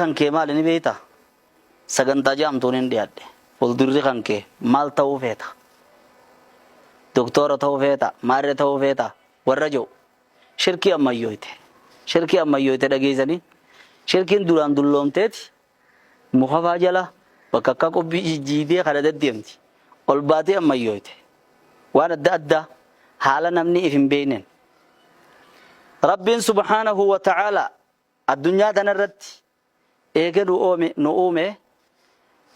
kan kee maal ni beeyta sagantaa jaamtuun hin dhiyaadhe fuuldurri kan kee maal ta'uu feeta doktora ta'uu feeta maarre ta'uu feeta warra jiru shirkii ammayyoite dhageessanii shirkiin duraan dulloomteeti mukhafaa jala bakka akka qubbii jijjiidee kana deddeemti ol baatee ammayyoite waan adda addaa haala namni if hin beekneen rabbiin subhaanahu wa ta'ala addunyaa tanarratti eega nu uume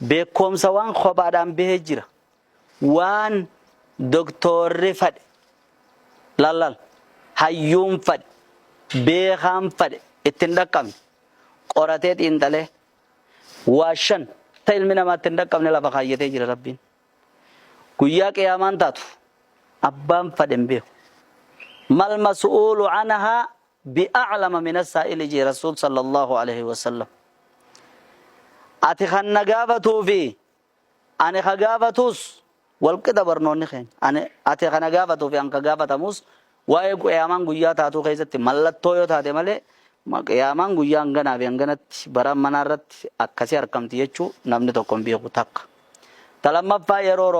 beekumsa waan kophaadhaan bahee jira waan doktorri fadhe lallal hayyuun fadhe beekaan fadhe ittiin dhaqqabne qoratee xiinxalee waashan ta ilmi namaa ittiin dhaqqabne lafa kaayyatee jira rabbiin guyyaa qiyaamaan taatu abbaan fadhe hin beeku mal mas'uulu anhaa bi'a'lama min as-saa'ili ji rasuul sallallahu alaihi wasallam ati kan nagaafatuu fi ani kagaafatus walqixa barnoonni keenya ati kan nagaafatuu fi an kagaafatamus waa'ee qiyaamaan guyyaa taatu keessatti mallattoo yoo taate malee qiyaamaan guyyaa hanganaa fi hanganatti bara manaarratti akkasii argamti jechuu namni tokko hin beeku takka talammaffaa yeroo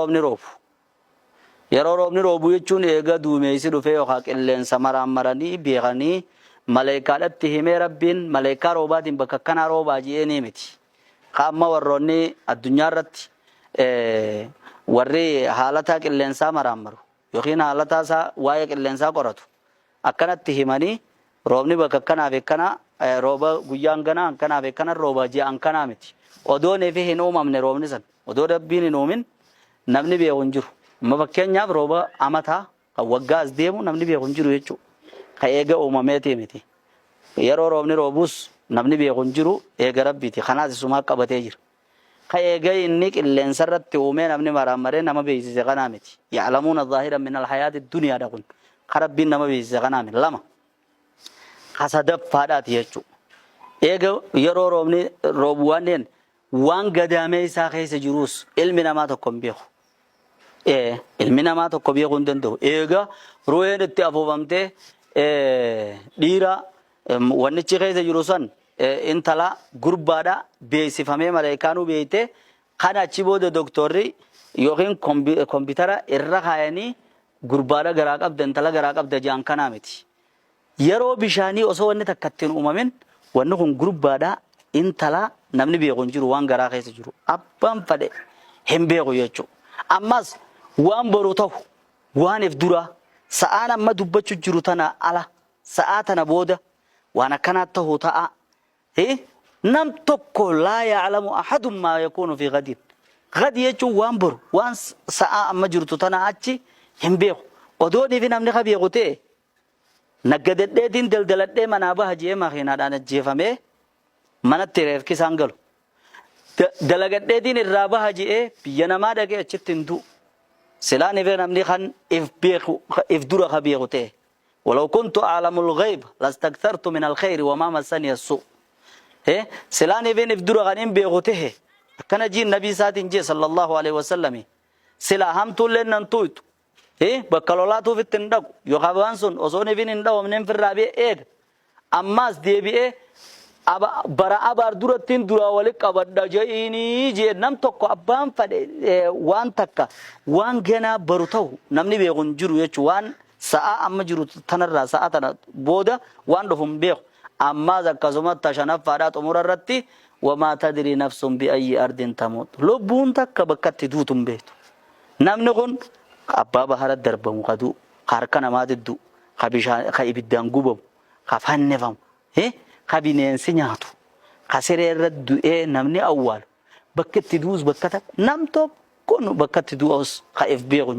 roobni roobu jechuun eega duumessi dhufee yookaan qilleensa maraamaranii beekanii maleekaadhaatti himee rabbiin maleekaa roobaatiin bakka kanaa roobaa ji'ee miti qaama warroonni addunyaa irratti warri haalataa qilleensaa maraamaru yookiin haalataa isaa waa'ee qilleensaa qoratu akkanatti himanii roobni bakka kanaa fi kana rooba guyyaan ganaa kanaa fi kana rooba ji'aan kanaa miti odoon fi hin uumamne roobni san odoo rabbiin hin uumin namni beeku hin jiru amma fakkeenyaaf rooba amataa kan waggaa as deemu namni beeku hin jiru jechuudha ka eega uumameeti miti yeroo roobni roobus namni beeku hin jiru eega rabbiiti kanaas isumaa qabatee jira ka eega inni qilleensa irratti uumee namni maraamaree nama beeksise kanaa miti ya'lamuuna zaahiran min alhayaati duniyaadha kun ka rabbiin nama beeksise kanaa miti lama kasadaffaadhaati jechuudha eega yeroo roobni roobu waan gadaamee isaa keessa jirus ilmi namaa tokko hin beeku ilmi namaa tokko beekuu hin danda'u eega ru'een itti afuufamtee dhiira wannichi keessa jiru san intala gurbaadha beeksifamee maleekaanuu beeyte kan achi booda doktorri yookiin kompiitara irra kaayanii gurbaadha garaa qabda intala garaa qabda jaan kanaa miti yeroo bishaanii osoo wanni takka ittiin uumamin wanni kun gurbaadha intala namni beeku hin jiru waan garaa keessa jiru abbaan fadhe hin beeku jechuudha ammas waan boru ta'u waan if dura sa'aan amma dubbachuu jiru tana ala sa'a tana booda waan akkanaa ta'u ta'a nam tokko laa ya'lamu ahadun maa yakuunu fi ghadin ghadi jechuun waan boru waan sa'a amma jirtu tana achi hin beeku odoonii fi namni ka beeku ta'e naggadadheetiin daldaladhee manaa baha jee makiinaadhaan ajjeefamee manatti reefki isaan galu dalagadheetiin irraa baha jee biyya namaa dhaqee achitti hin du'u سلان فين أمني خان إف دورة خبيغته ولو كنت أعلم الغيب لاستكثرت من الخير وما مسني السوء سلان فين إف دورة خان بيغته كان جي النبي صلى الله عليه وسلم سلا هم تولن ننتويت بكالولاتو في التندق يخافانسون وصوني فين اندو ومنين في الرابع أماس دي بي bara abar duratin dura wali qabadda jeeni je nam tokko abbaan fade waan takka waan gana baru ta'u namni beekun jiru jechu waan sa'a amma jiru tanarra sa'a tana booda waan dhufum beeku amma akkasuma tashanaf faadha umura irratti wama tadri nafsun bi ayi ardin tamut lubbuun takka bakkatti duutum beetu namni kun abbaa bahara darbamu qadu harka namaatti du ka ibiddaan gubamu ka fannefam kabineensi nyaatu kasiree irra du'ee namni awwaal bakka itti duus bakka nam tokko bakka itti du'us ka beeku